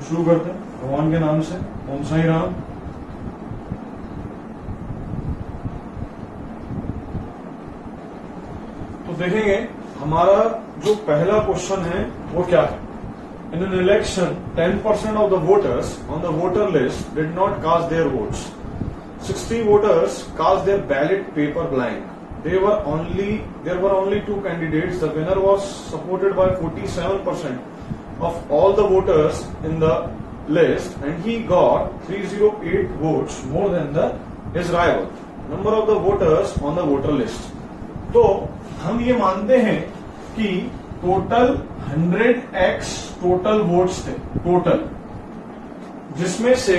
शुरू करते हैं भगवान के नाम से। ओम साई राम। तो देखेंगे हमारा जो पहला क्वेश्चन है वो क्या है। In an election 10% of the voters on the voter list did not cast their votes. 60 voters cast their ballot paper blank. There were only two candidates. The winner was supported by 47% of all the voters in the list, and he got 308 votes more than his rival. Number of the voters on the voter list. तो हम ये मानते हैं कि total 100x total votes थे total, जिसमें से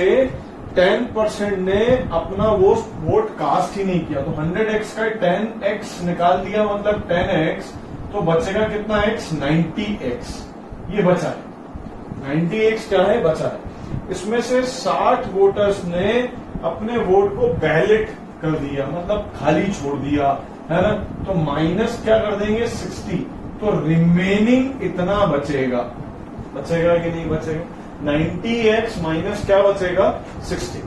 10% ने अपना वो वोट कास्ट ही नहीं किया। तो 100x का 10x निकाल दिया मतलब 10x, तो बचेगा कितना x 90x। ये बचा है 90x क्या है बचा है। इसमें से 60 वोटर्स ने अपने वोट को बैलेट कर दिया मतलब खाली छोड़ दिया है ना। तो माइनस क्या कर देंगे 60, तो रिमेनिंग इतना बचेगा कि नहीं बचेगा 90x माइनस क्या बचेगा 60।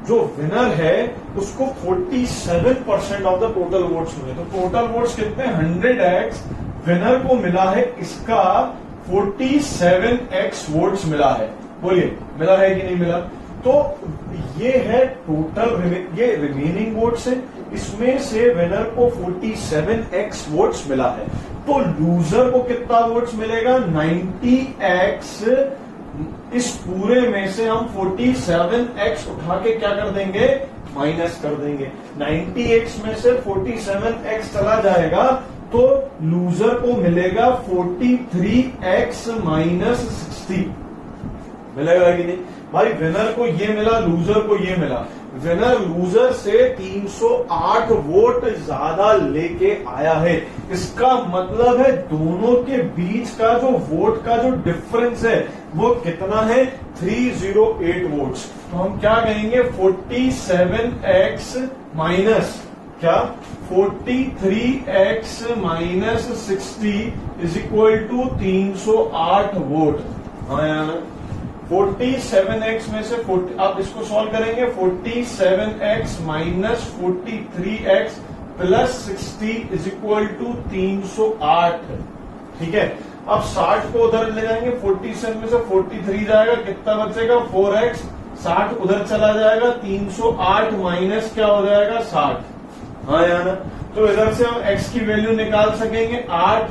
जो विनर है उसको 47% ऑफ द टोटल वोट्स मिले। तो टोटल वोट्स कितने 100x, विनर को मिला है इसका 47x वोट्स मिला है। बोलिए मिला है कि नहीं मिला। तो ये है टोटल, ये रिमेनिंग वोट्स है, इसमें से विनर को 47x वोट्स मिला है। तो लूजर को कितना वोट्स मिलेगा 90x। इस पूरे में से हम 47x उठा के क्या कर देंगे माइनस कर देंगे। 90x में से 47x चला जाएगा तो लूजर को मिलेगा 43x माइनस 60। मिलेगा कि नहीं भाई। विनर को ये मिला, लूजर को ये मिला। विनर लूजर से 308 वोट ज्यादा लेके आया है। इसका मतलब है दोनों के बीच का जो वोट का जो डिफरेंस है वो कितना है 308 वोट्स। तो हम क्या कहेंगे 47x माइनस क्या 43x minus 60 is equal to 308 vote. हाँ यार 47x में से 40, आप इसको सॉल्व करेंगे 47x minus 43x plus 60 is equal to 308। ठीक है, अब 60 को उधर ले जाएंगे 47 में से 43 जाएगा, कितना बचेगा 4x। 60 उधर चला जाएगा 308 माइनस क्या हो जाएगा 60। हाँ या ना। तो इधर से हम x की वैल्यू निकाल सकेंगे 8,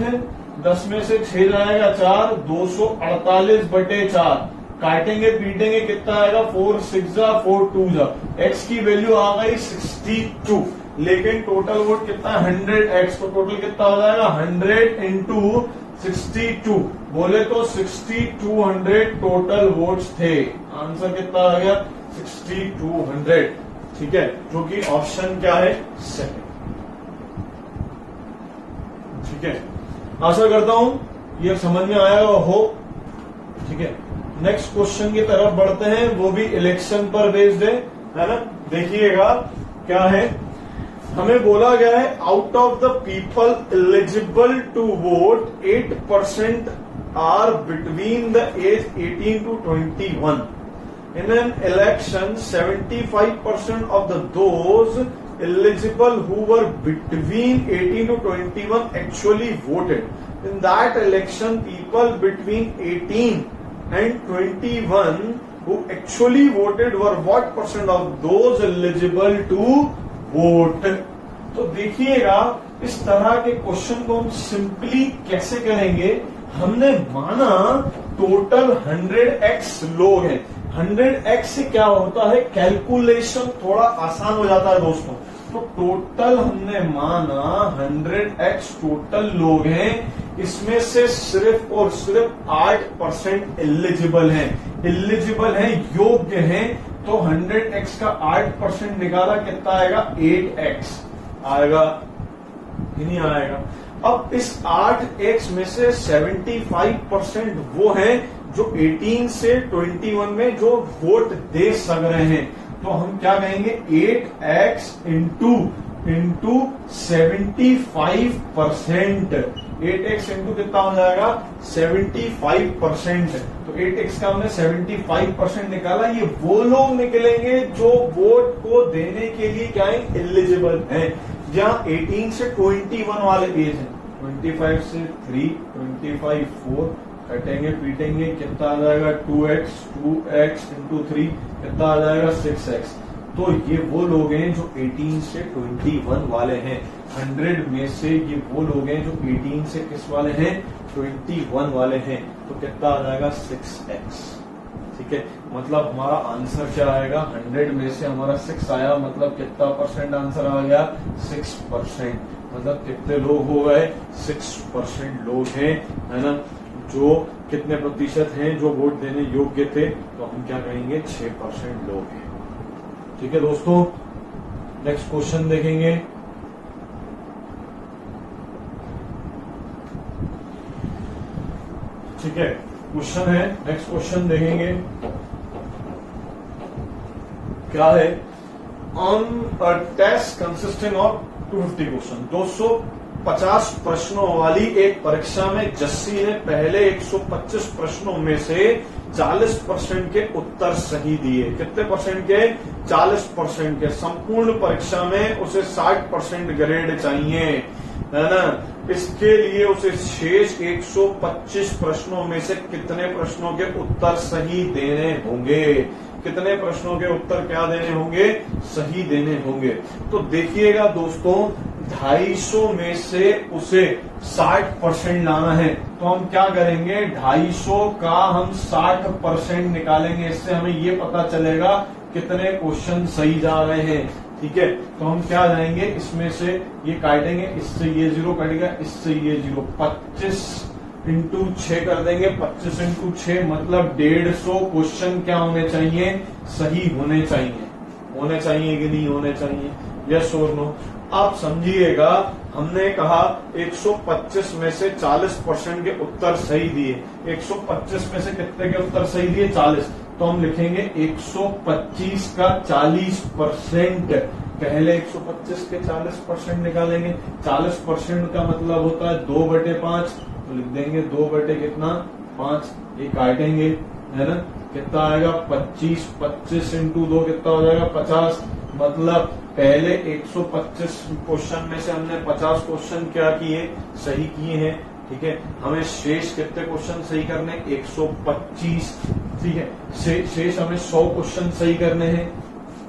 10 में से 6 जाएगा 4, 248/4। काटेंगे पीटेंगे कितना आएगा 4 6 जा 4 2 जा। x की वैल्यू आ गई 62, लेकिन टोटल वोट कितना 100x। तो टोटल कितना हो जाएगा 100 इंटू 62। बोले तो 6200 टोटल वोट्स थे। आंसर कितना आ गया 6200। ठीक है, जो कि ऑप्शन क्या है सेकंड। ठीक है, आशा करता हूं ये समझ में आया हो। ठीक है, नेक्स्ट क्वेश्चन की तरफ बढ़ते हैं, वो भी इलेक्शन पर बेस्ड है ना। देखिएगा क्या है, हमें बोला गया है out of the people eligible to vote 8% are between the age 18 to 21. In an election 75% of those eligible who were between 18 to 21 actually voted. In that election people between 18 and 21 who actually voted were what percent of those eligible to vote. तो देखिएगा इस तरह के question को हम simply कैसे करेंगे। हमने माना टोटल 100x लोग हैं। 100x से क्या होता है कैलकुलेशन थोड़ा आसान हो जाता है दोस्तों। तो टोटल हमने माना 100x टोटल लोग हैं, इसमें से सिर्फ और सिर्फ 8% एलिजिबल हैं। एलिजिबल हैं, योग्य हैं। तो 100x का 8% निकाला कितना आएगा 8x आएगा कि नहीं आएगा। अब इस 8x में से 75% वो हैं जो 18 से 21 में जो वोट दे सक रहे हैं। तो हम क्या कहेंगे 8x into into 75%। 8x into कितना हो जाएगा 75%। तो 8x का हमने 75% निकाला। ये वो लोग निकलेंगे जो वोट को देने के लिए क्या है, एलिजिबल हैं। जहां 18 से 21 वाले एज हैं, 25 से 3, 25 4 कटेंगे पीटेंगे, कितना आ जाएगा 2x इंटू 3 कितना आ जाएगा 6x। तो ये वो लोग हैं जो 18 से 21 वाले हैं। 100 में से ये वो लोग हैं जो 18 से किस वाले हैं, 21 वाले हैं। तो कितना आ जाएगा 6x। ठीक है, मतलब हमारा आंसर क्या आएगा, 100 में से हमारा 6 आया, मतलब कितना परसेंट आंसर आ गया 6%। मतलब कितने लोग हो गए, 6% लोग हैं, है ना, जो कितने प्रतिशत हैं जो वोट देने योग्य थे। तो हम क्या कहेंगे 6% लोग हैं। ठीक है दोस्तों, नेक्स्ट क्वेश्चन देखेंगे। ठीक है, क्वेश्चन है, नेक्स्ट क्वेश्चन देखेंगे क्या है। On a test consisting of 250 question, 250 प्रश्नों वाली एक परीक्षा में जस्सी ने पहले 125 प्रश्नों में से 40% के उत्तर सही दिए। कितने परसेंट के, 40% के। संपूर्ण परीक्षा में उसे 60% ग्रेड चाहिए, है ना। इसके लिए उसे शेष 125 प्रश्नों में से कितने प्रश्नों के उत्तर सही देने होंगे। कितने प्रश्नों के उत्तर क्या देने होंगे, सही देने होंगे। तो देखिएगा दोस्तों, 250 में से उसे 60% लाना है। तो हम क्या करेंगे, 250 का हम 60% निकालेंगे। इससे हमें ये पता चलेगा कितने क्वेश्चन सही जा रहे हैं। ठीक है, तो हम क्या जाएंगे, इसमें से ये काटेंगे, इससे ये 0 कटेगा, इससे ये 0, 25 इंटू 6 कर देंगे। 25 इंटू 6 मतलब 150 क्वेश्चन क्या होने चाहिए, सही होने चाहिए। होने चाहिए कि नहीं होने चाहिए, यस और नो। आप समझिएगा, हमने कहा 125 में से 40% के उत्तर सही दिए। 125 में से कितने के उत्तर सही दिए, 40। तो हम लिखेंगे 125 का 40%। पहले 125 के 40% निकालेंगे। 40% का मतलब होता है 2/5। तो लिख देंगे 2/5। ये काटेंगे, है ना, कितना आएगा 25। 25 इंटू 2 कितना हो जाएगा 50। मतलब पहले 125 क्वेश्चन में से हमने 50 क्वेश्चन क्या किए, सही किए हैं। ठीक है, हमें शेष कितने क्वेश्चन सही करने, 125। ठीक है, शेष हमें 100 क्वेश्चन सही करने हैं,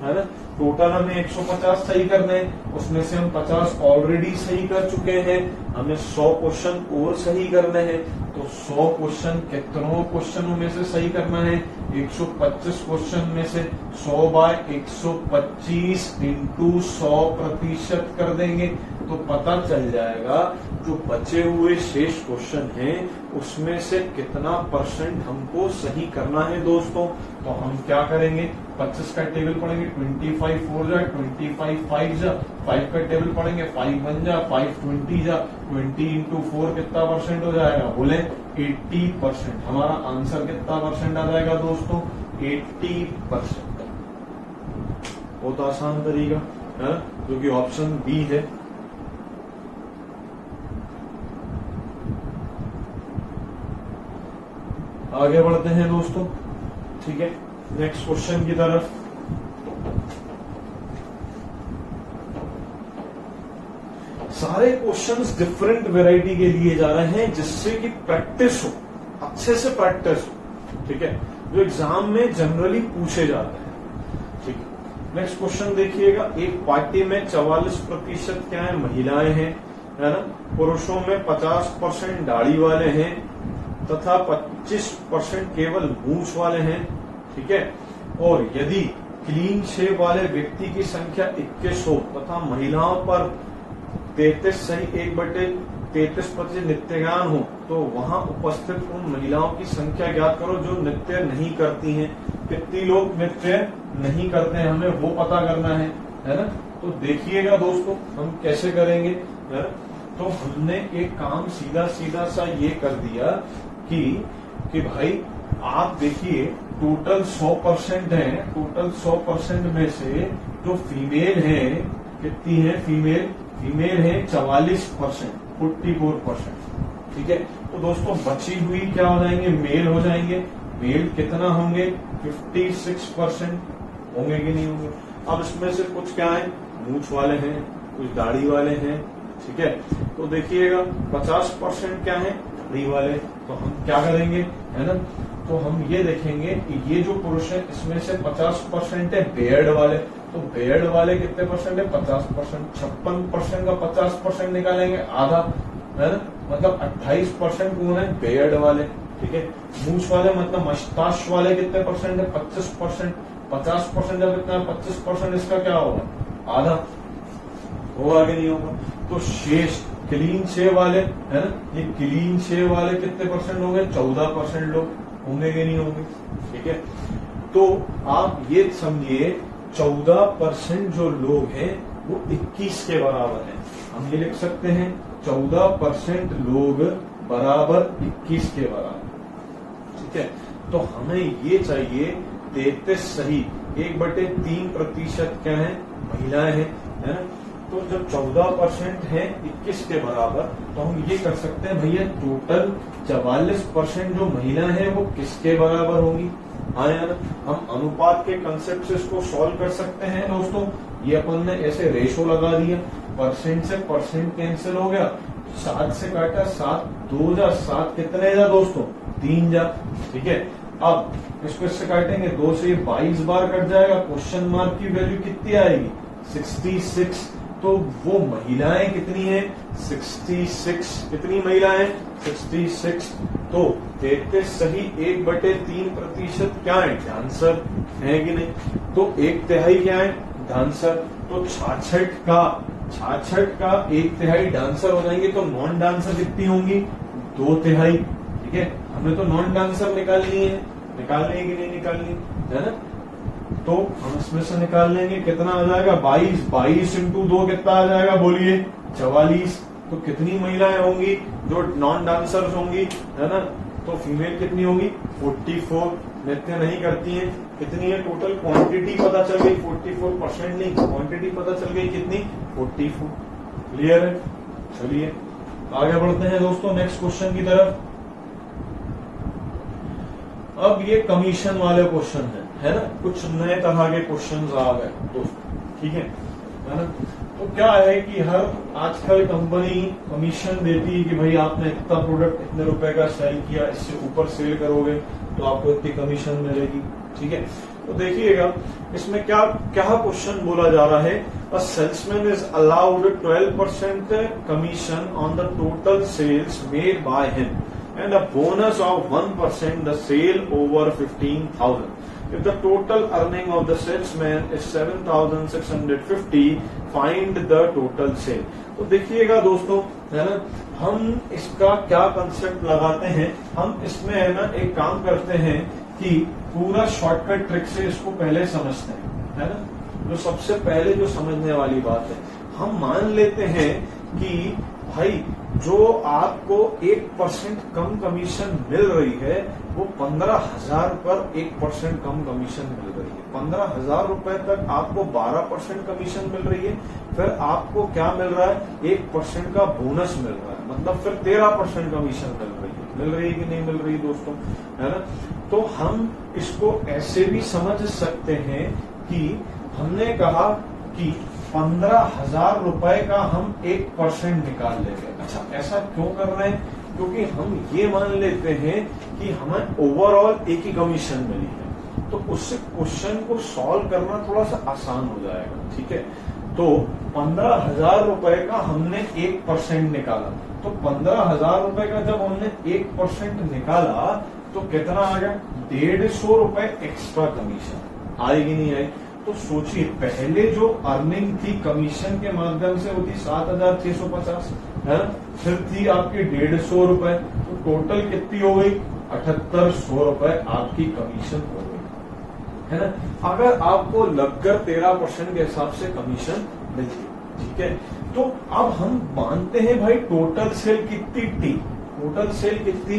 है ना। टोटल हमें 150 सही करने हैं, उसमें से हम 50 ऑलरेडी सही कर चुके हैं। हमें 100 क्वेश्चन और सही करने हैं। तो 100 क्वेश्चन कितनों क्वेश्चनों में से सही करना है, 125 क्वेश्चन में से 100/125 इंटू 100% कर देंगे। तो पता चल जाएगा जो बचे हुए शेष क्वेश्चन हैं उसमें से कितना परसेंट हमको सही करना है दोस्तों। तो हम क्या करेंगे, 25 का टेबल पढ़ेंगे, 25 4 जा, 25 5 जा, 5 का टेबल पढ़ेंगे, 5 1 जा, 5 20 जा, 20 इंटू 4 कितना परसेंट हो जाएगा, बोले 80%। हमारा आंसर कितना परसेंट आ जाएगा दोस्तों, 80%। बहुत आसान तरीका है, जो कि ऑप्शन बी है। आगे बढ़ते हैं दोस्तों। ठीक है, नेक्स्ट क्वेश्चन की तरफ। सारे क्वेश्चंस डिफरेंट वैरायटी के लिए जा रहे हैं, जिससे कि प्रैक्टिस हो, अच्छे से प्रैक्टिस हो। ठीक है, जो एग्जाम में जनरली पूछे जाते हैं। ठीक है, नेक्स्ट क्वेश्चन देखिएगा। एक पार्टी में 44% क्या है, महिलाएं हैं, है ना। पुरुषों में 50% दाढ़ी वाले हैं तथा 25% केवल मूंछ वाले हैं। ठीक है, और यदि क्लीन शेव वाले व्यक्ति की संख्या 21 हो तथा महिलाओं पर 33 सही 1/33% नित्यगान हो, तो वहां उपस्थित उन महिलाओं की संख्या ज्ञात करो जो नृत्य नहीं करती हैं। कितनी लोग नृत्य नहीं करते हैं, हमें वो पता करना है ना। तो देखिएगा दोस्तों, हम कैसे करेंगे, है ना। तो हमने एक काम सीधा सीधा सा ये कर दिया कि भाई आप देखिए, टोटल 100% है, टोटल 100% में से जो फीमेल हैं कितनी है फीमेल है 44%, 44%। ठीक है, तो दोस्तों बची हुई क्या हो जाएंगे, मेल हो जाएंगे। मेल कितना होंगे, 56% होंगे कि नहीं होंगे। अब इसमें से कुछ क्या है, मूंछ वाले हैं, कुछ दाढ़ी वाले हैं। ठीक है, तो देखिएगा 50% क्या है, दाढ़ी वाले। तो हम क्या करेंगे, है ना, तो हम ये देखेंगे कि ये जो पुरुष है इसमें से 50% है बेयर्ड वाले। तो बेयर्ड वाले कितने परसेंट है, 50%। 56% का 50% निकालेंगे, आधा, है ना, मतलब 28% कौन है, बेयर्ड वाले। ठीक है, मूछ वाले मतलब मस्ताश वाले कितने परसेंट है, 25%। 50% जब इतना 25%, इसका क्या होगा, आधा होगा कि नहीं होगा। तो शेष क्लीन शेव वाले, है ना, ये क्लीन शेव वाले कितने परसेंट होंगे, 14% लोग होंगे कि नहीं होंगे। ठीक है, तो आप ये समझिए 14% जो लोग हैं वो 21 के बराबर हैं। हम ये लिख सकते हैं 14% लोग बराबर 21 के बराबर। ठीक है, तो हमें ये चाहिए 33 सही, 1/3% क्या है, महिलाएं हैं, है ना। तो जब 14% है 21 के बराबर, तो हम ये कर सकते हैं भैया टोटल 44% जो महिलाएं हैं वो किसके बराबर होंगी। हाँ यार, हम अनुपात के कंसेप्ट से इसको सॉल्व कर सकते हैं दोस्तों। ये अपन ने ऐसे रेशो लगा दिया, परसेंट से परसेंट कैंसिल हो गया, 7 से काटा, 7 2 जा, 7 कितने जा दोस्तों, 3 जा। ठीक है, अब इसको इससे काटेंगे, 2 से 22 बार कट जाएगा, क्वेश्चन मार्क की वैल्यू कितनी आएगी, 66। तो वो महिलाएं कितनी है, 66। कितनी महिलाएं, 66। तो 33 सही, 1/3% क्या है, डांसर है कि नहीं। तो 1/3 क्या है, डांसर। तो 66 का 1/3 डांसर हो जाएंगे। तो नॉन डांसर कितनी होंगी, 2/3। ठीक है, हमने तो नॉन डांसर निकालनी है कि नहीं निकालनी, है ना। तो हम इसमें से निकाल लेंगे, कितना आ जाएगा, 22 इंटू 2 कितना आ जाएगा, बोलिए 44। तो कितनी महिलाएं होंगी जो नॉन डांसर्स होंगी, है ना। तो फीमेल कितनी होगी, 44। नृत्य नहीं करती हैं, कितनी है टोटल क्वांटिटी पता चल गई, 44% नहीं, क्वांटिटी पता चल गई कितनी, 44। क्लियर है, चलिए आगे बढ़ते हैं दोस्तों नेक्स्ट क्वेश्चन की तरफ। अब ये कमीशन वाले क्वेश्चन है ना, कुछ नए तरह के क्वेश्चन आ गए दोस्तों। ठीक है ना। तो क्या है कि हर आजकल कंपनी कमीशन देती है कि भाई आपने इतना प्रोडक्ट इतने रुपए का सेल किया, इससे ऊपर सेल करोगे तो आपको इतनी कमीशन मिलेगी। ठीक है, तो देखिएगा इसमें क्या क्या क्वेश्चन बोला जा रहा है। A salesman is allowed 12% commission on the total sales made by him and a bonus of 1% the sale over 15,000. If the total earning of the salesman is 7,650, find the total sale. तो देखिएगा दोस्तों, है ना, हम इसका क्या concept लगाते हैं, हम इसमें है ना एक काम करते हैं कि पूरा शॉर्टकट ट्रिक से इसको पहले समझते हैं, है ना। जो सबसे पहले जो समझने वाली बात है, हम मान लेते हैं कि भाई जो आपको 1% कम कमीशन मिल रही है वो 15,000 पर 1% कम कमीशन मिल रही है। 15,000 रुपए तक आपको 12% कमीशन मिल रही है, फिर आपको क्या मिल रहा है, 1% का बोनस मिल रहा है, मतलब फिर 13% कमीशन मिल रही है कि नहीं मिल रही दोस्तों, है ना। तो हम इसको ऐसे भी समझ सकते हैं कि हमने कहा कि 15,000 रुपए का हम 1% निकाल लेंगे। अच्छा, ऐसा क्यों कर रहे हैं, क्योंकि हम ये मान लेते हैं कि हमें ओवरऑल एक ही कमीशन मिली है, तो उससे क्वेश्चन को सॉल्व करना थोड़ा सा आसान हो जाएगा। ठीक है, तो 15,000 रुपए का हमने 1% निकाला, तो 15,000 रुपए का जब हमने 1% निकाला तो कितना आ गया, 150 रुपए एक्स्ट्रा कमीशन आएगी नहीं आई। तो सोचिए पहले जो अर्निंग थी कमीशन के माध्यम से वो थी 7,650, है, फिर थी आपकी 150 रुपए, तो टोटल कितनी हो गई, 7,800 रुपए आपकी कमीशन हो गई, है ना। अगर आपको लगभग 13% के हिसाब से कमीशन मिलती है। ठीक है, तो अब हम मानते हैं भाई टोटल सेल कितनी थी, टोटल सेल कितनी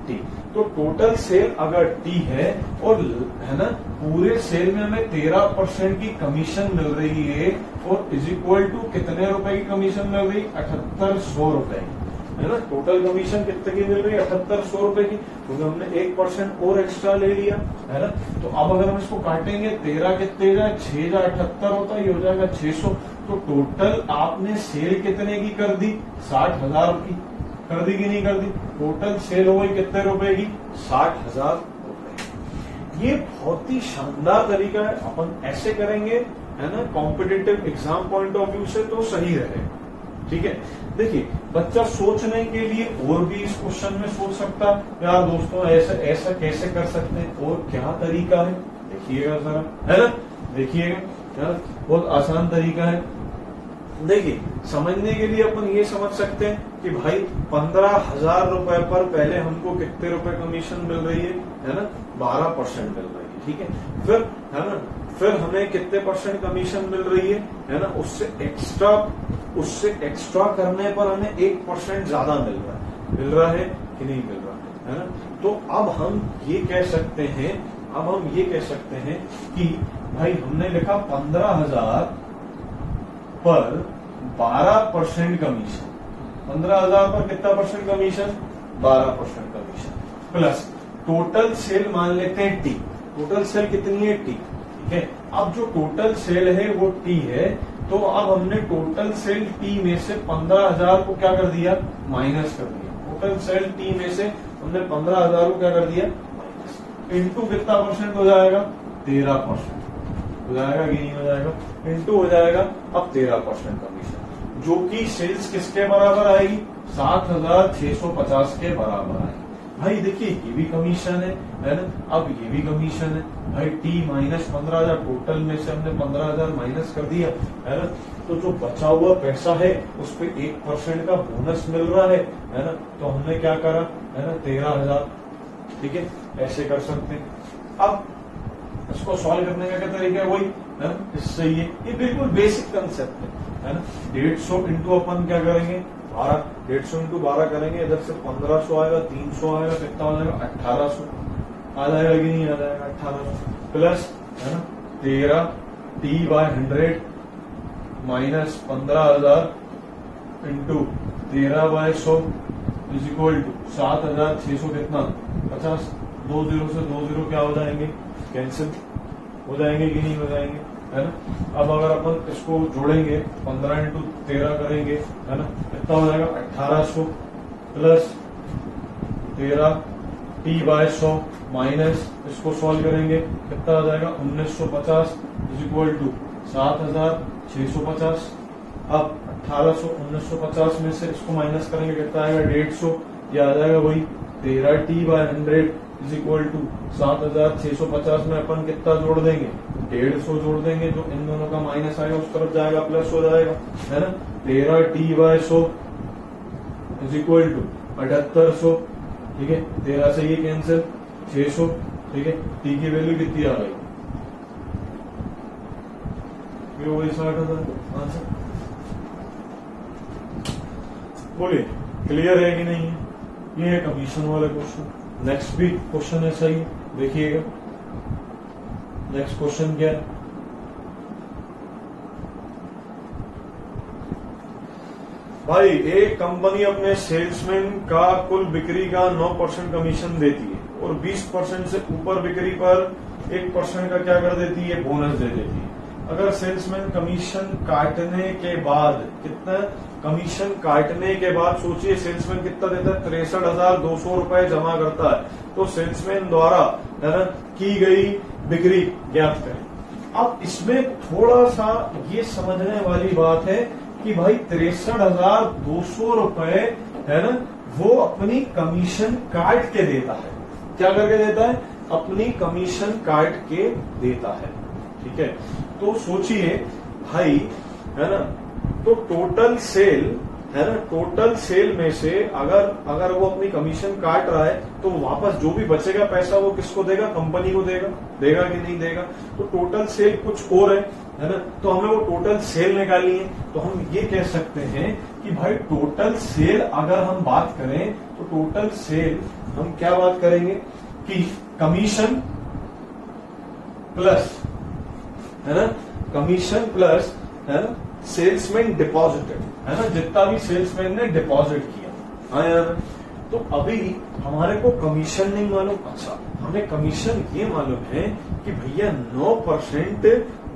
टी, तो टोटल सेल अगर टी है और है ना पूरे सेल में हमें 13% की कमीशन मिल रही है और इज इक्वल टू कितने रुपए की कमीशन मिल रही, 7800 रुपए है ना। टोटल कमीशन कितने की मिल रही है, 7800 रुपए की, क्योंकि हमने 1% और एक्स्ट्रा ले लिया है ना। तो अब अगर हम इसको काटेंगे 13 कितने जाए, 6 जा 78 होता है, ये हो जाएगा 600। तो टोटल आपने सेल कितने की कर दी, 60,000 की कर दी कि नहीं कर दी। टोटल सेल हो गई कितने रुपए की, 60,000 रुपए। ये बहुत ही शानदार तरीका है, अपन ऐसे करेंगे है ना competitive exam point of view से तो सही रहे। ठीक है, देखिए बच्चा सोचने के लिए और भी इस क्वेश्चन में सोच सकता है यार दोस्तों ऐसा ऐसा कैसे कर सकते हैं और क्या तरीका है, देखिएगा जरा है ना, देखिएगा यार बहुत आसान तरीका है। देखिए समझने के लिए अपन ये समझ सकते हैं कि भाई 15,000 रुपए पर पहले हमको कितने रुपए कमीशन मिल रही है ना, 12% मिल रही है। ठीक है, फिर है ना, फिर हमें कितने परसेंट कमीशन मिल रही है ना, उससे एक्स्ट्रा करने पर हमें 1% ज्यादा मिल रहा है कि नहीं मिल रहा है ना। तो अब हम ये कह सकते हैं कि भाई हमने लिखा 15,000 पर 12% कमीशन, 15,000 पर कितना percent commission, 12% commission, plus total sale मान लेते हैं टी, टोटल सेल कितनी है टी। ठीक है, अब जो टोटल सेल है वो टी है, तो अब हमने टोटल सेल टी में से 15,000 को क्या कर दिया, माइनस कर दिया। टोटल सेल टी में से हमने 15,000 को क्या कर दिया, माइनस, इंटू कितना परसेंट हो जाएगा, 13% हो जाएगा कि नहीं हो जाएगा, इंटू हो जाएगा अब 13% कमीशन, जो कि सेल्स किसके बराबर आएगी, 7,650 के बराबर आएगी। भाई देखिए ये भी कमीशन है ना, अब ये भी कमीशन है भाई, टी माइनस 15,000, टोटल में से हमने 15,000 माइनस कर दिया है ना, तो जो बचा हुआ पैसा है उस पर 1% का बोनस मिल रहा है ना, तो हमने क्या करा है ना, 13,000। ठीक है, ऐसे कर सकते हैं। अब इसको सॉल्व करने का क्या तरीका है, वही है ना, इससे ये बिल्कुल बेसिक कंसेप्ट है ना। 150 इंटू अपन क्या करेंगे, 12, 150 इंटू 12 करेंगे, इधर से 1500 आएगा, 300 आएगा, कितना हो जाएगा, 1800 आ जाएगा कि नहीं आ जाएगा, 1800 प्लस है ना 13 T by 100 minus 15,000 into 13/100 is equal to 7,600 कितना, 50। 2 0 से 2 0 क्या हो जाएंगे, कैंसिल हो जाएंगे कि नहीं हो जाएंगे, है ना। अब अगर अपन इसको जोड़ेंगे 15 इंटू 13 करेंगे है ना, कितना हो जाएगा, 1800 प्लस 13 टी बाय 100 माइनस इसको सॉल्व करेंगे कितना हो जाएगा, 1950 इज इक्वल टू 7,650। अब 1800 1950 में से इसको माइनस करेंगे कितना आएगा, 150, ये आ जाएगा वही 13 T by 100 is equal to 7,650 में अपन कितना जोड़ देंगे, 150 जोड़ देंगे, जो इन दोनों का माइनस आएगा उस तरफ जाएगा, प्लस हो जाएगा है ना। 13 T by 100 is equal to 7,800। ठीक है, 13 से ये कैंसिल, 600। ठीक है, टी की वैल्यू कितनी आ गई, ये वही 60,000 आंसर। बोलिए क्लियर है कि नहीं है, ये है कमीशन वाला क्वेश्चन। नेक्स्ट भी क्वेश्चन ऐसा ही, देखिएगा नेक्स्ट क्वेश्चन क्या है। भाई एक कंपनी अपने सेल्समैन का कुल बिक्री का 9% कमीशन देती है और 20% से ऊपर बिक्री पर 1% का क्या कर देती है, बोनस दे देती है। अगर सेल्समैन कमीशन काटने के बाद कितना, कमीशन काटने के बाद सोचिए सेल्समैन कितना देता है, 63,200 रुपए जमा करता है, तो सेल्समैन द्वारा है ना की गई बिक्री ज्ञात करें। अब इसमें थोड़ा सा ये समझने वाली बात है कि भाई 63,200 रुपए है ना, वो अपनी कमीशन काट के देता है, क्या करके देता है, अपनी कमीशन काट के देता है। ठीक है, तो सोचिए भाई है ना, तो टोटल सेल है ना, टोटल सेल में से अगर वो अपनी कमीशन काट रहा है तो वापस जो भी बचेगा पैसा वो किसको देगा, कंपनी को देगा कि नहीं देगा। तो टोटल सेल कुछ और है ना, तो हमें वो टोटल सेल निकालनी है। तो हम ये कह सकते हैं कि भाई टोटल सेल अगर हम बात करें तो टोटल सेल हम क्या बात करेंगे कि कमीशन प्लस, है ना, कमीशन प्लस, है ना, सेल्समैन डिपॉजिटेड, है ना, जितना भी सेल्समैन ने डिपॉजिट किया। हाँ यार, तो अभी हमारे को कमीशन नहीं मालूम। अच्छा, हमें कमीशन ये मालूम है कि भैया 9%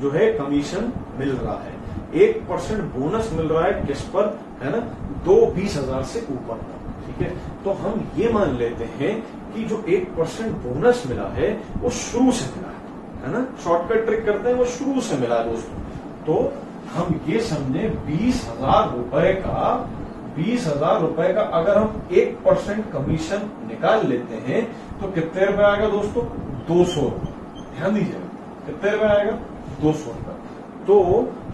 जो है कमीशन मिल रहा है, 1% बोनस मिल रहा है किस पर, है ना, 20,000 से ऊपर का। ठीक है, तो हम ये मान लेते हैं कि जो 1% बोनस मिला है वो शुरू से मिला है ना, शॉर्टकट ट्रिक करते हैं, वो शुरू से मिला है दोस्तों। तो हम ये समझे 20,000 रुपए का, 20,000 रुपए का अगर हम 1% कमीशन निकाल लेते हैं तो कितने रुपए आएगा दोस्तों, 200 रुपए। ध्यान दीजिएगा, कितने रुपए आएगा, 200 रुपए। तो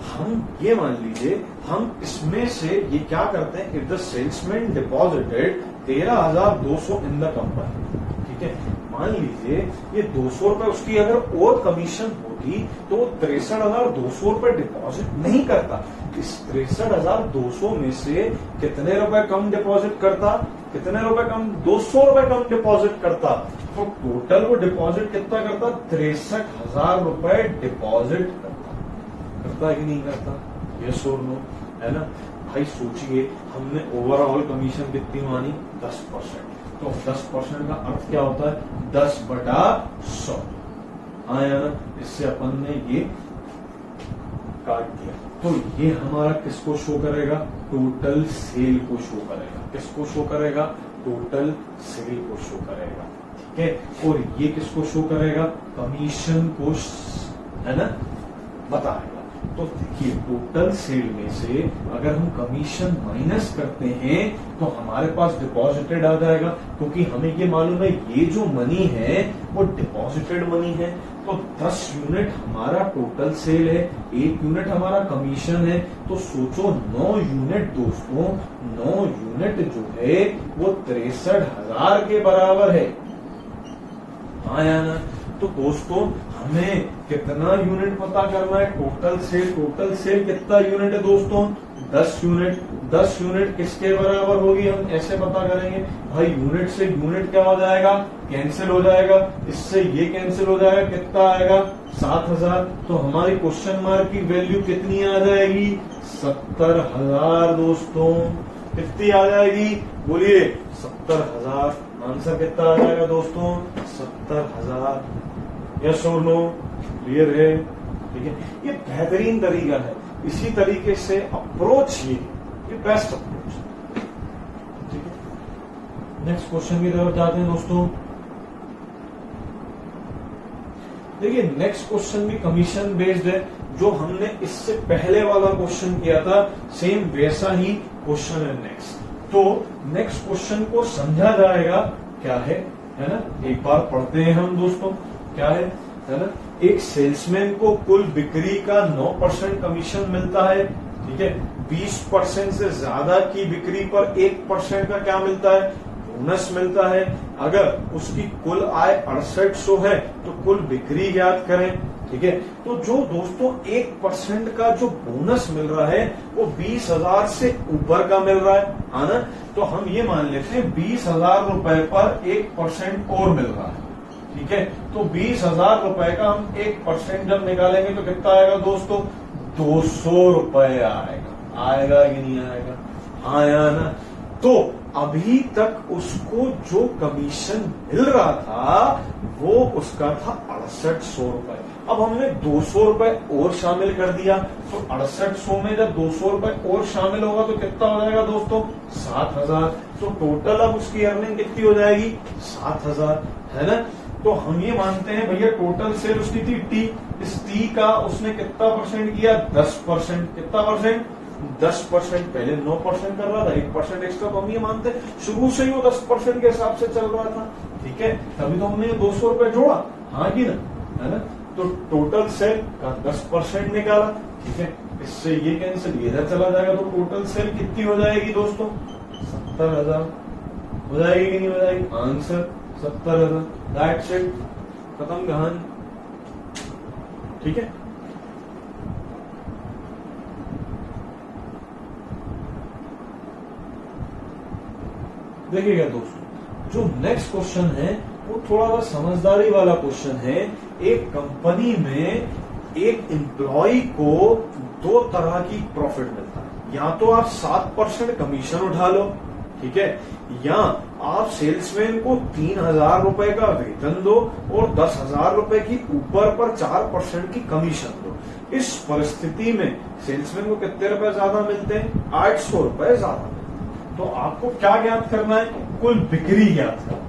हम ये मान लीजिए, हम इसमें से ये क्या करते हैं, if the salesman deposited 13,200 in the company. ठीक है, मान लीजिए ये 200 रुपए उसकी अगर और कमीशन होती तो 63,200 रुपए डिपॉजिट नहीं करता। इस 63,200 में से कितने रुपए कम डिपॉजिट करता, कितने रुपए कम, 200 रुपए कम डिपॉजिट करता। तो टोटल वो डिपॉजिट कितना करता, 63,000 रुपए डिपॉजिट करता कि नहीं करता, यस और नो, है ना। भाई सोचिए, हमने ओवरऑल कमीशन कितनी मानी, 10%। तो 10% का अर्थ क्या होता है, 10/100। हाँ या ना, इससे अपन ने ये काट दिया। तो ये हमारा किसको शो करेगा, टोटल सेल को शो करेगा। किसको शो करेगा, टोटल सेल को शो करेगा। ठीक है, और ये किसको शो करेगा, कमीशन को, है ना, बताएगा। तो देखिए, टोटल सेल में से अगर हम कमीशन माइनस करते हैं तो हमारे पास डिपॉजिटेड आ जाएगा, क्योंकि हमें ये मालूम है ये जो मनी है वो डिपॉजिटेड मनी है। तो 10 यूनिट हमारा टोटल सेल है, 1 यूनिट हमारा कमीशन है। तो सोचो 9 यूनिट दोस्तों, 9 यूनिट जो है वो 63,000 के बराबर है। हाँ या ना। तो दोस्तों हमें कितना यूनिट पता करना है, टोटल सेल। टोटल सेल कितना यूनिट है दोस्तों, 10 यूनिट। 10 यूनिट किसके बराबर होगी, हम ऐसे पता करेंगे। भाई यूनिट से यूनिट क्या हो जाएगा, कैंसिल हो जाएगा, इससे ये कैंसिल हो जाएगा, कितना आएगा, 7,000। तो हमारी क्वेश्चन मार्क की वैल्यू कितनी आ जाएगी, 70,000 दोस्तों। कितनी आ जाएगी, बोलिए, 70,000। आंसर कितना आ जाएगा दोस्तों, 70,000। यस और नो, क्लियर है। ठीक है, ये बेहतरीन तरीका है। इसी तरीके से अप्रोच ये बेस्ट अप्रोच है। ठीक है, नेक्स्ट क्वेश्चन की तरफ जाते हैं दोस्तों। देखिए, नेक्स्ट क्वेश्चन भी कमीशन बेस्ड है। जो हमने इससे पहले वाला क्वेश्चन किया था, सेम वैसा ही क्वेश्चन है नेक्स्ट। तो नेक्स्ट क्वेश्चन को समझा जाएगा क्या है ना, एक बार पढ़ते हैं हम दोस्तों। क्या है ना, एक सेल्समैन को कुल बिक्री का 9% कमीशन मिलता है। ठीक है, 20% से ज्यादा की बिक्री पर 1% का क्या मिलता है, बोनस मिलता है। अगर उसकी कुल आय 6800 है तो कुल बिक्री ज्ञात करें। ठीक है, तो जो दोस्तों 1% का जो बोनस मिल रहा है वो 20,000 से ऊपर का मिल रहा है ना। तो हम ये मान लेते हैं 20,000 रुपए पर 1% और मिल रहा है। ठीक है, तो 20,000 रुपए का हम 1% जब निकालेंगे तो कितना आएगा दोस्तों, 200 रुपए आएगा। आएगा कि नहीं आएगा, हाँ या ना। तो अभी तक उसको जो कमीशन मिल रहा था वो उसका था 6800 रुपए। अब हमने 200 रुपए और शामिल कर दिया, तो 6800 में जब 200 रुपए और शामिल होगा तो कितना हो जाएगा दोस्तों, 7,000। तो टोटल अब उसकी अर्निंग कितनी हो जाएगी, 7,000, है ना। तो हम ये मानते हैं भैया टोटल सेल उसकी थी टी, इस टी का उसने कितना परसेंट किया, 10%। कितना परसेंट, 10%। पहले 9% कर रहा था, 1% एक्स्ट्रा। तो हम ये मानते हैं शुरू से ही वो 10% के हिसाब से चल रहा था। ठीक है, तभी तो हमने 200 रुपए जोड़ा, हाँ की ना, है ना। तो टोटल सेल का 10% निकाला। ठीक है, इससे ये कैंसिल, ये इधर चला जाएगा। तो टोटल सेल कितनी हो जाएगी दोस्तों, 70,000 हो जाएगी कि नहीं हो जाएगी, आंसर 70,000। दैट्स इट, खत्म कहानी। ठीक है, देखिएगा दोस्तों, जो नेक्स्ट क्वेश्चन है वो थोड़ा सा समझदारी वाला क्वेश्चन है। एक कंपनी में एक एम्प्लॉय को दो तरह की प्रॉफिट मिलता है, या तो आप 7% कमीशन उठा लो, ठीक है, या आप सेल्समैन को 3,000 रुपए का वेतन दो और 10,000 रुपए की ऊपर पर 4% की कमीशन दो। इस परिस्थिति में सेल्समैन को कितने रुपए ज्यादा मिलते हैं? 800 रुपए ज्यादा मिलते हैं। तो आपको क्या ज्ञात करना है? कुल बिक्री ज्ञात करना है।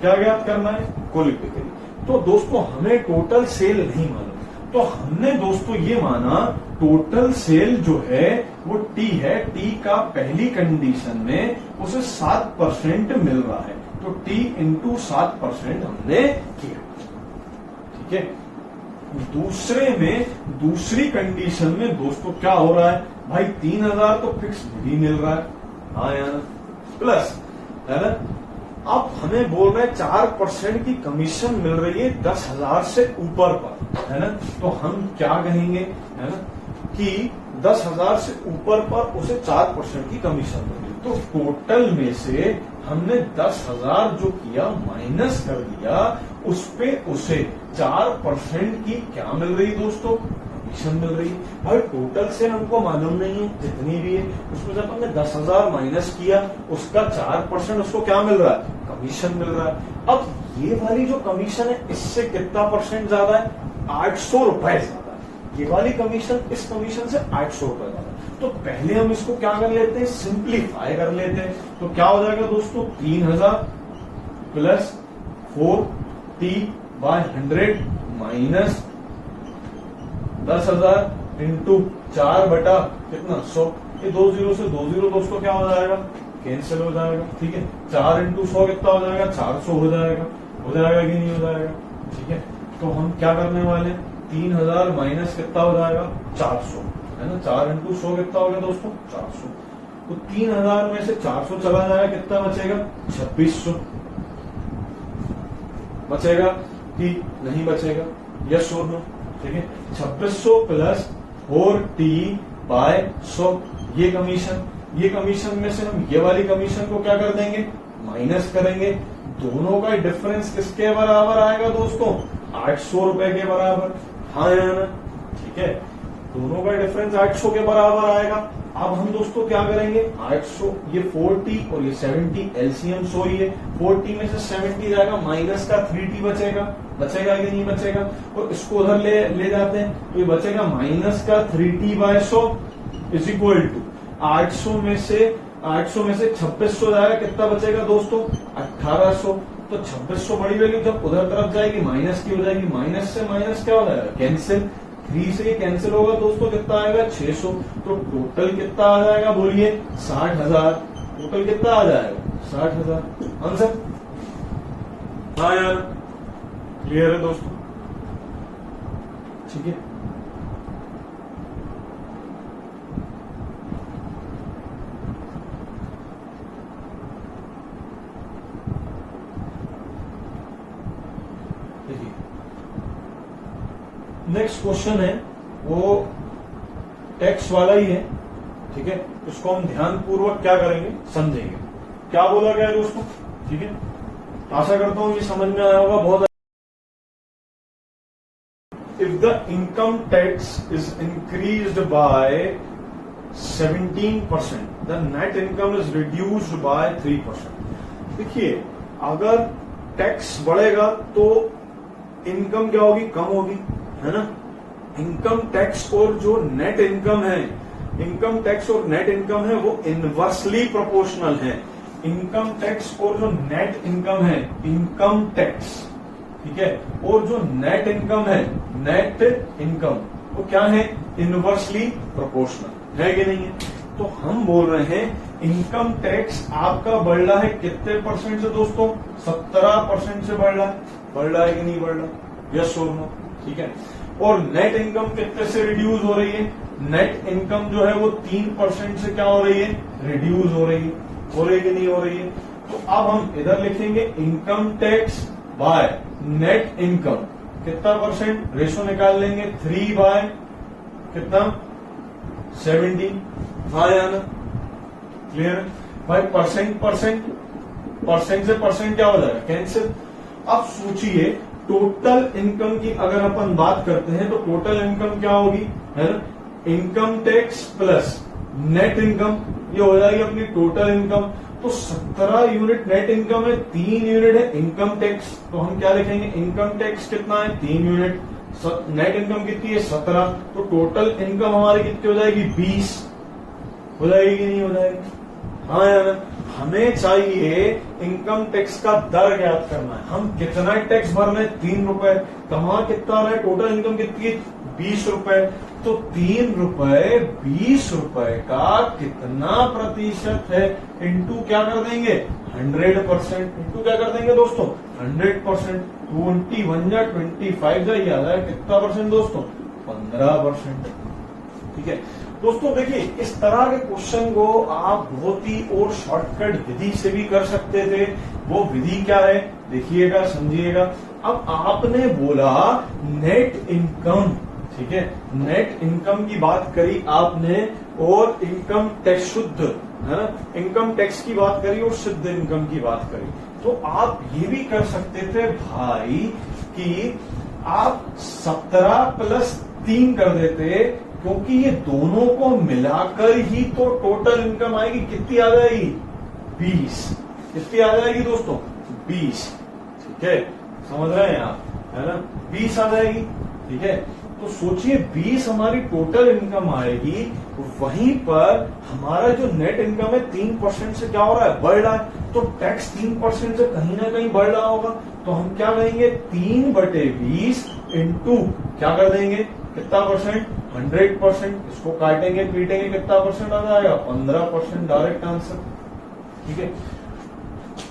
क्या ज्ञात करना है? कुल बिक्री। तो दोस्तों हमें टोटल सेल नहीं मालूम, तो हमने दोस्तों ये माना टोटल सेल जो है वो टी है, टी का पहली कंडीशन में उसे 7% मिल रहा है, तो टी इंटू 7% हमने किया, ठीक है। दूसरे में दूसरी कंडीशन में दोस्तों क्या हो रहा है भाई? 3,000 तो फिक्स भी मिल रहा है, हाँ यार, प्लस है ना, अब हमें बोल रहे हैं 4% की कमीशन मिल रही है 10,000 से ऊपर पर, है ना। तो हम क्या कहेंगे, है ना, कि 10,000 से ऊपर पर उसे 4% की कमीशन मिल रही। तो टोटल में से हमने 10,000 जो किया माइनस कर दिया, उस पे उसे 4% की क्या मिल रही दोस्तों? कमीशन मिल रही है। भाई टोटल से हमको मालूम नहीं है जितनी भी है, उसमें जब हमने 10,000 माइनस किया, उसका 4% उसको क्या मिल रहा है? कमीशन मिल रहा है। अब ये वाली जो कमीशन है इससे कितना परसेंट ज्यादा है? 800 रुपए ज्यादा है। ये वाली कमीशन इस कमीशन से 800 रुपए ज्यादा है। तो पहले हम इसको क्या कर लेते हैं? सिंप्लीफाई कर लेते हैं। तो क्या हो जाएगा दोस्तों? 3,000 प्लस 4T/100 माइनस 10,000 इंटू 4 बटा कितना? 100। ये 2 0 से 2 0 दोस्तों क्या हो जाएगा? कैंसिल हो जाएगा, ठीक है। 4 इंटू 100 कितना हो जाएगा? 400 हो जाएगा कि नहीं हो जाएगा? ठीक है। तो हम क्या करने वाले? 3,000 माइनस कितना हो जाएगा? 400, है ना। 4 इंटू 100 कितना हो गया दोस्तों? 400। तो 3,000 में से 400 चला जाएगा, कितना बचेगा? 2,600 बचेगा कि नहीं बचेगा? यस और नो, ठीक है। 2,600 प्लस 4T/100 ये कमीशन में से हम ये वाली कमीशन को क्या कर देंगे? माइनस करेंगे। दोनों का डिफरेंस किसके बराबर आएगा दोस्तों? 800 रुपए के बराबर, हाँ या ना, ठीक है। दोनों का डिफरेंस 800 के बराबर आएगा। अब हम दोस्तों क्या करेंगे? 800, ये 4T और ये 70 एलसीएम 100 ही है। 4T में से 70 जाएगा, माइनस का 3T बचेगा कि नहीं बचेगा? और इसको उधर ले जाते हैं, तो ये बचेगा माइनस का 3T/100 इज इक्वल टू 800 में से 2,600 जाएगा, कितना बचेगा दोस्तों? 1,800। तो 2,600 बड़ी वैल्यू जब उधर तरफ जाएगी माइनस की हो जाएगी, माइनस से माइनस क्या हो जाएगा? कैंसिल। 3 से कैंसिल होगा दोस्तों, कितना आएगा? 600। तो टोटल कितना आ जाएगा बोलिए? 60,000। टोटल कितना आ जाएगा? 60,000। आंसर, हाँ यार, क्लियर है दोस्तों, ठीक है। नेक्स्ट क्वेश्चन है वो टैक्स वाला ही है, ठीक है। इसको हम ध्यान पूर्वक क्या करेंगे? समझेंगे क्या बोला गया है दोस्तों, ठीक है। आशा करता हूं ये समझ में आया होगा बहुत। If the income tax is increased by 17%, the net income is reduced by 3%। देखिए, अगर टैक्स बढ़ेगा तो इनकम क्या होगी? कम होगी, है ना। इनकम टैक्स और जो नेट इनकम है, इनकम टैक्स और नेट इनकम है वो इनवर्सली प्रोपोर्शनल है। इनकम टैक्स और जो नेट इनकम है, इनकम टैक्स, ठीक है, और जो नेट इनकम है, नेट इनकम, वो क्या है? इनवर्सली प्रोपोर्शनल है कि नहीं है? तो हम बोल रहे हैं इनकम टैक्स आपका बढ़ रहा है कितने परसेंट से दोस्तों? 17% से बढ़ रहा है कि नहीं बढ़ रहा? यस और नो, ठीक है। और नेट इनकम कितने से रिड्यूस हो रही है? नेट इनकम जो है वो 3% से क्या हो रही है? रिड्यूस हो रही है कि नहीं हो रही है? तो अब हम इधर लिखेंगे income tax by net income, कितना परसेंट? रेशो निकाल लेंगे, 3 बाय कितना? 17, हाँ या ना, क्लियर है भाई। परसेंट परसेंट से परसेंट क्या हो जाएगा, कैंसिल। अब सोचिए टोटल इनकम की अगर अपन बात करते हैं तो टोटल इनकम क्या होगी, है ना, income tax plus net income, ये हो जाएगी अपनी टोटल इनकम। तो 17 यूनिट नेट इनकम है, 3 यूनिट है इनकम टैक्स, तो हम क्या लिखेंगे, इनकम टैक्स कितना है 3 यूनिट, नेट इनकम कितनी है 17, तो टोटल इनकम हमारी कितनी हो जाएगी 20, हो जाएगी कि नहीं हो जाएगी, हाँ यार। हमें चाहिए इनकम टैक्स का दर ज्ञात करना है, हम कितना टैक्स भर रहे हैं 3 रुपए, कहाँ कितना रहे, टोटल इनकम कितनी है 20 रुपए, तो 3 रुपए 20 रुपए का कितना प्रतिशत है, इंटू क्या कर देंगे 100%, इंटू क्या कर देंगे दोस्तों 100%, 21 या 25 जा याद है कितना परसेंट दोस्तों 15%। ठीक है दोस्तों, देखिए इस तरह के क्वेश्चन को आप बहुत ही और शॉर्टकट विधि से भी कर सकते थे। वो विधि क्या है देखिएगा, समझिएगा। अब आपने बोला नेट इनकम, ठीक है, नेट इनकम की बात करी आपने और इनकम टैक्स शुद्ध, है ना, इनकम टैक्स की बात करी और शुद्ध इनकम की बात करी, तो आप ये भी कर सकते थे भाई कि आप 17 प्लस 3 कर देते, क्योंकि ये दोनों को मिलाकर ही तो टोटल इनकम आएगी, कितनी आ जाएगी 20, कितनी आ जाएगी दोस्तों 20, ठीक है, समझ रहे हैं आप, है ना, 20 आ जाएगी। ठीक है, तो सोचिए 20 हमारी टोटल इनकम आएगी, वहीं पर हमारा जो नेट इनकम है 3% से क्या हो रहा है, बढ़ रहा है, तो टैक्स 3% से कहीं ना कहीं बढ़ रहा होगा, तो हम क्या कहेंगे 3/20 इंटू क्या कर देंगे कितना परसेंट 100%, इसको काटेंगे पीटेंगे कितना परसेंट आ जाएगा 15%, डायरेक्ट आंसर। ठीक है,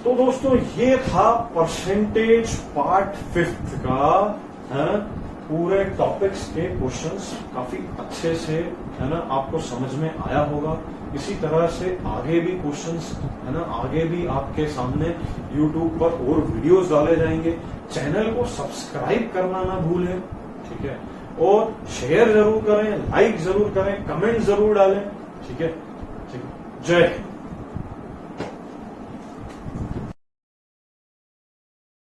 तो दोस्तों ये था परसेंटेज पार्ट 5 का, है ना, पूरे टॉपिक्स के क्वेश्चंस काफी अच्छे से, है ना, आपको समझ में आया होगा। इसी तरह से आगे भी क्वेश्चंस, है ना, आगे भी आपके सामने YouTube पर और वीडियोस डाले जाएंगे। चैनल को सब्सक्राइब करना ना भूलें, ठीक है, और शेयर जरूर करें, लाइक जरूर करें, कमेंट जरूर डालें। ठीक है, ठीक है, जय हिंद।